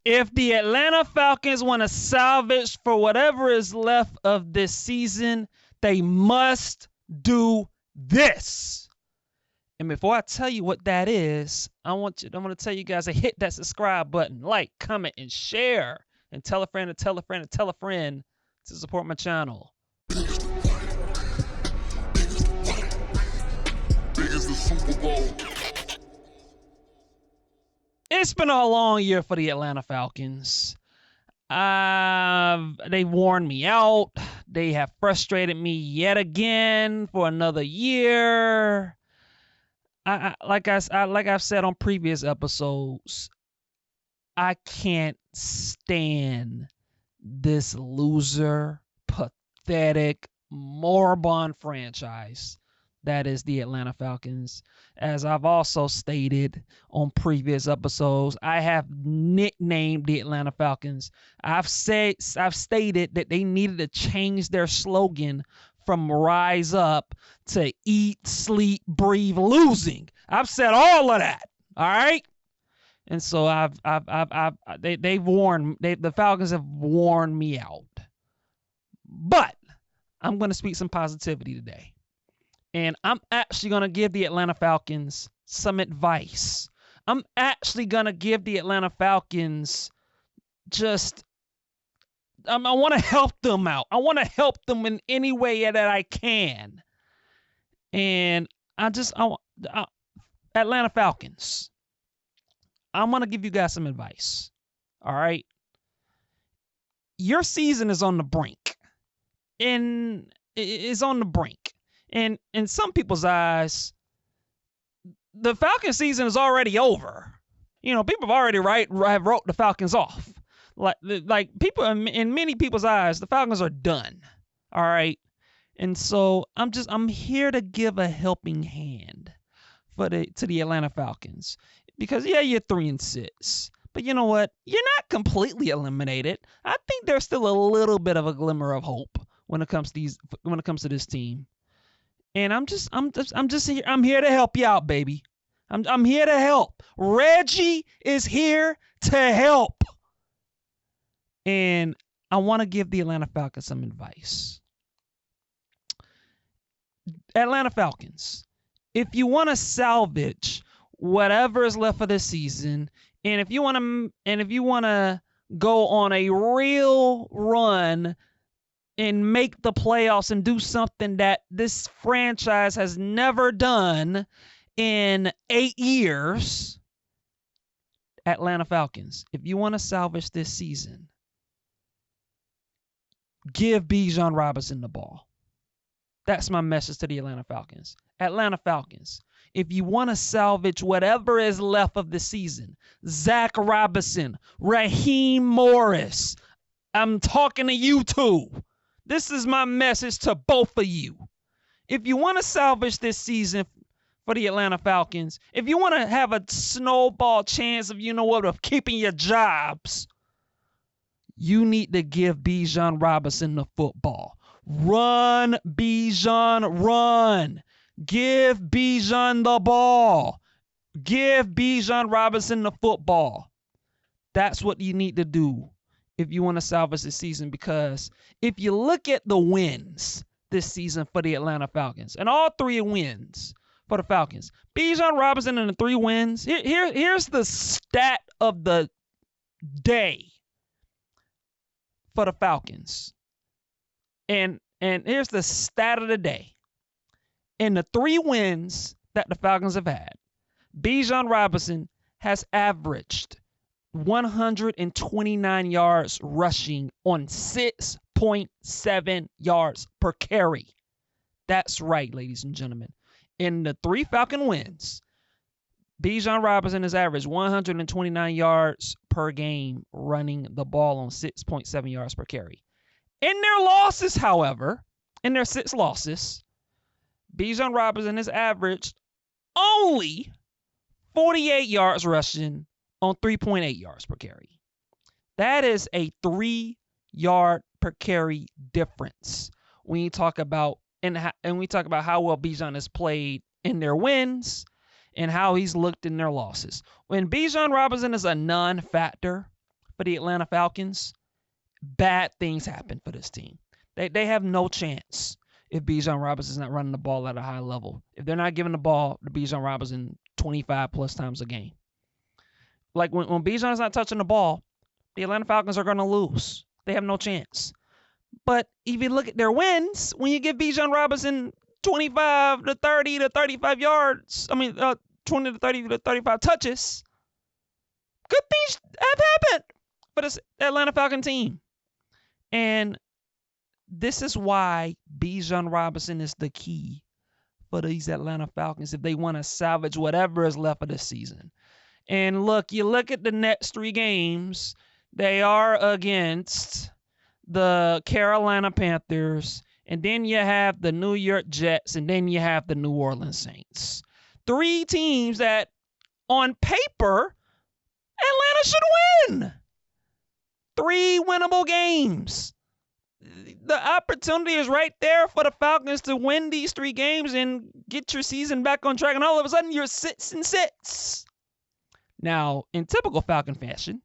If the Atlanta Falcons want to salvage for whatever is left of this season, they must do this. And before I tell you what that is, I'm going to tell you guys to hit that subscribe button, like, comment, and share, and tell a friend to tell a friend to tell a friend to support my channel. It's been a long year for the Atlanta Falcons. They worn me out. They have frustrated me yet again for another year. Like I've said on previous episodes, I can't stand this loser, pathetic, moribund franchise that is the Atlanta Falcons. As I've also stated on previous episodes, I have nicknamed the Atlanta Falcons. I've stated that they needed to change their slogan from rise up to eat, sleep, breathe, losing. I've said all of that. All right. And so the Falcons have worn me out. But I'm going to speak some positivity today. And I'm actually going to give the Atlanta Falcons some advice. I'm actually going to give the Atlanta Falcons I want to help them out. I want to help them in any way that I can. And Atlanta Falcons, I'm going to give you guys some advice. All right. Your season is on the brink. It's on the brink. And in some people's eyes, the Falcons season is already over. You know, people have already wrote the Falcons off. Like people in many people's eyes, the Falcons are done. All right. And so I'm here to give a helping hand to the Atlanta Falcons. Because yeah, you're 3-6. But you know what? You're not completely eliminated. I think there's still a little bit of a glimmer of hope when it comes to this team. And I'm just here. I'm here to help you out, baby. I'm here to help. Reggie is here to help. And I want to give the Atlanta Falcons some advice. Atlanta Falcons, if you want to salvage whatever is left of this season, and if you want to go on a real run and make the playoffs and do something that this franchise has never done in 8 years, Atlanta Falcons, if you want to salvage this season, give Bijan Robinson the ball. That's my message to the Atlanta Falcons. Atlanta Falcons, if you want to salvage whatever is left of the season, Zach Robinson, Raheem Morris, I'm talking to you too. This is my message to both of you. If you want to salvage this season for the Atlanta Falcons, if you want to have a snowball chance of keeping your jobs, you need to give Bijan Robinson the football. Run, Bijan, run. Give Bijan the ball. Give Bijan Robinson the football. That's what you need to do if you want to salvage the season, because if you look at the wins this season for the Atlanta Falcons, and all 3 wins for the Falcons, Bijan Robinson and the 3 wins, here's the stat of the day for the Falcons. And here's the stat of the day. In the 3 wins that the Falcons have had, Bijan Robinson has averaged 129 yards rushing on 6.7 yards per carry. That's right, ladies and gentlemen. In the 3 Falcon wins, Bijan Robinson has averaged 129 yards per game running the ball on 6.7 yards per carry. In their losses, however, in their 6 losses, Bijan Robinson has averaged only 48 yards rushing on 3.8 yards per carry. That is a 3-yard per carry difference when you talk about we talk about how well Bijan has played in their wins and how he's looked in their losses. When Bijan Robinson is a non-factor for the Atlanta Falcons, bad things happen for this team. They have no chance if Bijan Robinson is not running the ball at a high level. If they're not giving the ball to Bijan Robinson 25-plus times a game. Like when Bijan is not touching the ball, the Atlanta Falcons are going to lose. They have no chance. But if you look at their wins, when you give Bijan Robinson 25 to 30 to 35 yards, 20 to 30 to 35 touches, good things have happened for this Atlanta Falcon team. And this is why Bijan Robinson is the key for these Atlanta Falcons if they want to salvage whatever is left of this season. And you look at the next 3 games, they are against the Carolina Panthers, and then you have the New York Jets, and then you have the New Orleans Saints. 3 teams that, on paper, Atlanta should win. 3 winnable games. The opportunity is right there for the Falcons to win these 3 games and get your season back on track, and all of a sudden you're 6-6. Now, in typical Falcon fashion,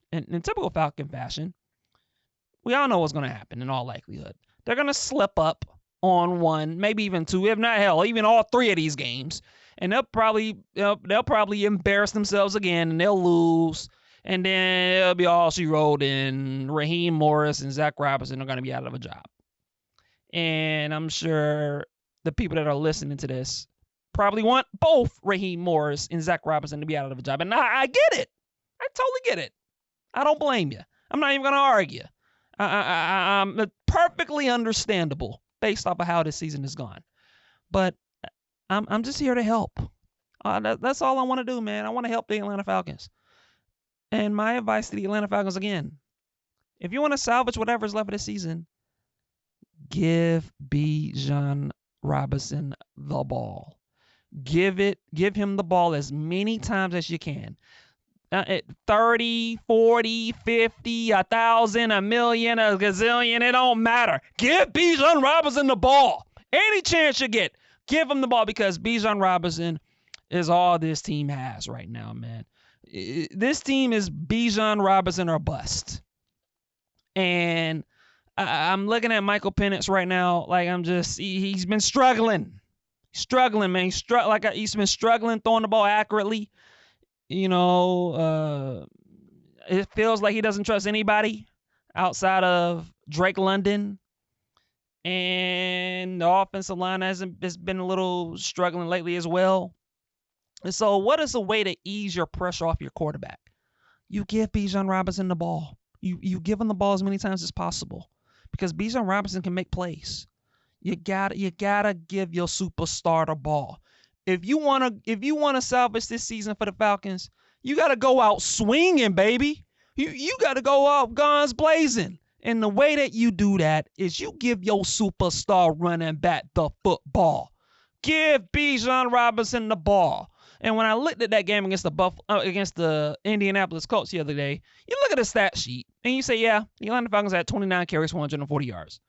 we all know what's going to happen in all likelihood. They're going to slip up on 1, maybe even 2, if not hell, even all 3 of these games, and they'll probably embarrass themselves again, and they'll lose. And then it'll be all she wrote, and Raheem Morris and Zach Robinson are going to be out of a job. And I'm sure the people that are listening to this probably want both Raheem Morris and Zach Robinson to be out of a job. And I get it. I totally get it. I don't blame you. I'm not even going to argue. I'm perfectly understandable based off of how this season has gone. But I'm just here to help. That's all I want to do, man. I want to help the Atlanta Falcons. And my advice to the Atlanta Falcons, again, if you want to salvage whatever's left of this season, give Bijan Robinson the ball. Give him the ball as many times as you can. 30, 40, 50, 1,000, 1,000,000, a gazillion, it don't matter. Give Bijan Robinson the ball. Any chance you get, give him the ball, because Bijan Robinson is all this team has right now, man. This team is Bijan Robinson or bust. And I'm looking at Michael Penix right now. Like, he's been struggling. Struggling, man. He's been struggling throwing the ball accurately. It feels like he doesn't trust anybody outside of Drake London. And the offensive line has been a little struggling lately as well. And so what is a way to ease your pressure off your quarterback? You give Bijan Robinson the ball. You give him the ball as many times as possible, because Bijan Robinson can make plays. You gotta give your superstar the ball. If you wanna salvage this season for the Falcons, you gotta go out swinging, baby. You gotta go out guns blazing. And the way that you do that is you give your superstar running back the football. Give Bijan Robinson the ball. And when I looked at that game against the Indianapolis Colts the other day, you look at the stat sheet and you say, yeah, the Atlanta Falcons had 29 carries, 140 yards.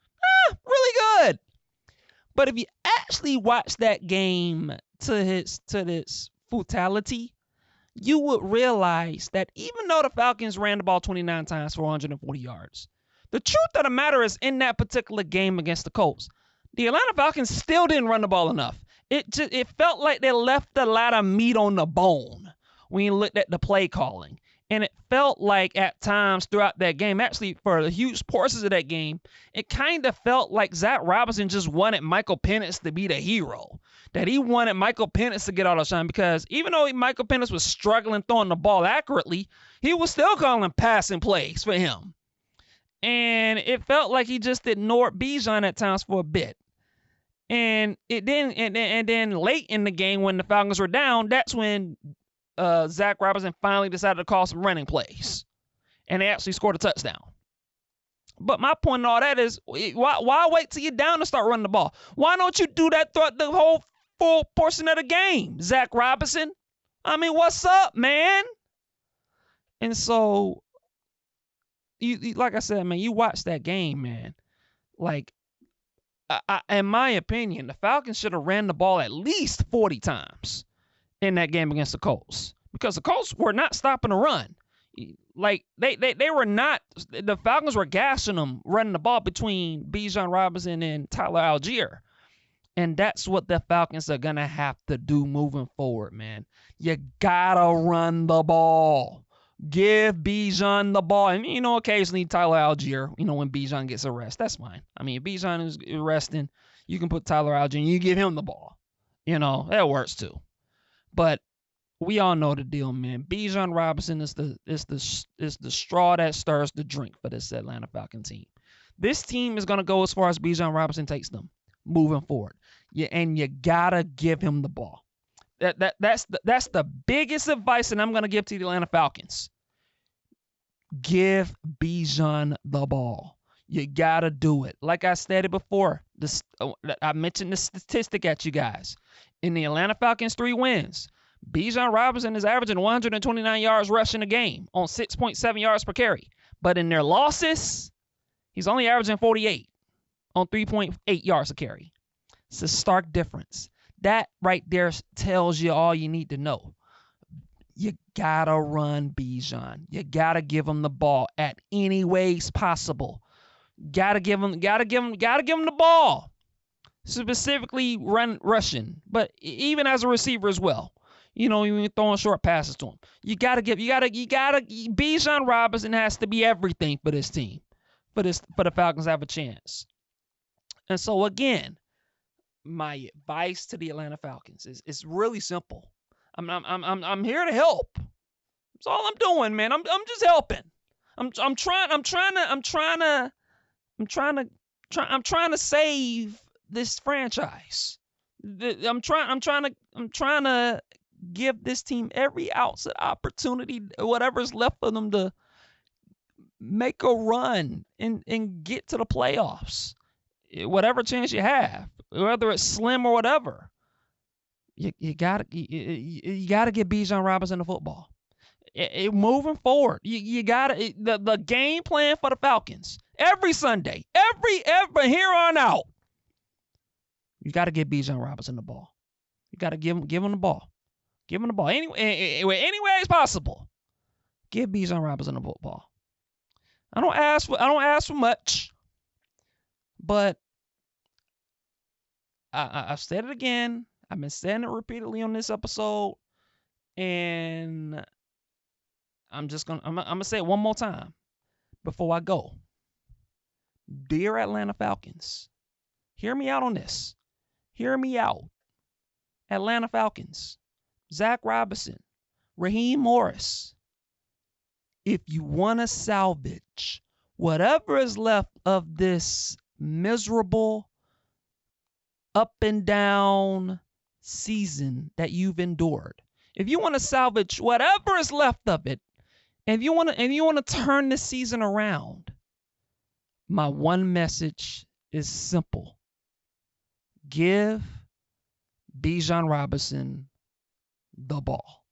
Really good. But if you actually watch that game to its futility, you would realize that even though the Falcons ran the ball 29 times for 140 yards, the truth of the matter is, in that particular game against the Colts, the Atlanta Falcons still didn't run the ball enough. It felt like they left a lot of meat on the bone when you looked at the play calling. And it felt like at times throughout that game, actually for the huge portions of that game, it kind of felt like Zach Robinson just wanted Michael Penix to be the hero. That he wanted Michael Penix to get all the shine, because even though Michael Penix was struggling throwing the ball accurately, he was still calling passing plays for him. And it felt like he just ignored Bijan at times for a bit. And then late in the game, when the Falcons were down, that's when Zach Robinson finally decided to call some running plays, and they actually scored a touchdown. But my point in all that is, why wait till you're down to start running the ball? Why don't you do that throughout the whole full portion of the game, Zach Robinson? I mean, what's up, man? And so, you like I said, man, you watch that game, man. Like, in my opinion, the Falcons should have ran the ball at least 40 times in that game against the Colts, because the Colts were not stopping the run. like they were not. The Falcons were gashing them running the ball between Bijan Robinson and Tyler Algier. And that's what the Falcons are going to have to do moving forward, man. You got to run the ball. Give Bijan the ball. And, occasionally Tyler Algier, when Bijan gets arrested, that's fine. I mean, if Bijan is arresting, you can put Tyler Algier and you give him the ball. That works too. But we all know the deal, man. Bijan Robinson is the straw that stirs the drink for this Atlanta Falcon team. This team is going to go as far as Bijan Robinson takes them moving forward. And you gotta give him the ball. That's the biggest advice that I'm gonna give to the Atlanta Falcons. Give Bijan the ball. You gotta do it. Like I stated before, I mentioned the statistic at you guys. In the Atlanta Falcons 3 wins, Bijan Robinson is averaging 129 yards rushing a game on 6.7 yards per carry. But in their losses, he's only averaging 48 on 3.8 yards a carry. It's a stark difference. That right there tells you all you need to know. You gotta run Bijan. You gotta give him the ball at any ways possible. Gotta give him the ball. Specifically rushing, but even as a receiver as well. Even throwing short passes to him. Bijan Robinson has to be everything for this team. For the Falcons to have a chance. And so again, my advice to the Atlanta Falcons is really simple. I'm here to help. That's all I'm doing, man. I'm just helping. I'm trying to save this franchise. I'm trying to give this team every ounce of opportunity, whatever's left of them, to make a run and get to the playoffs. Whatever chance you have, whether it's slim or whatever, you gotta get Bijan Robinson the football. Moving forward, you gotta the game plan for the Falcons every Sunday, every here on out. You gotta give Bijan Robinson the ball. You gotta give him the ball. Give him the ball any way it's possible. Give Bijan Robinson the football. I don't ask for much. But I've said it again. I've been saying it repeatedly on this episode, and I'm gonna say it one more time before I go. Dear Atlanta Falcons, hear me out on this. Hear me out. Atlanta Falcons, Zach Robinson, Raheem Morris. If you want to salvage whatever is left of this miserable up and down season that you've endured, if you want to salvage whatever is left of it, and you want to turn this season around, my one message is simple. Give Bijan Robinson the ball.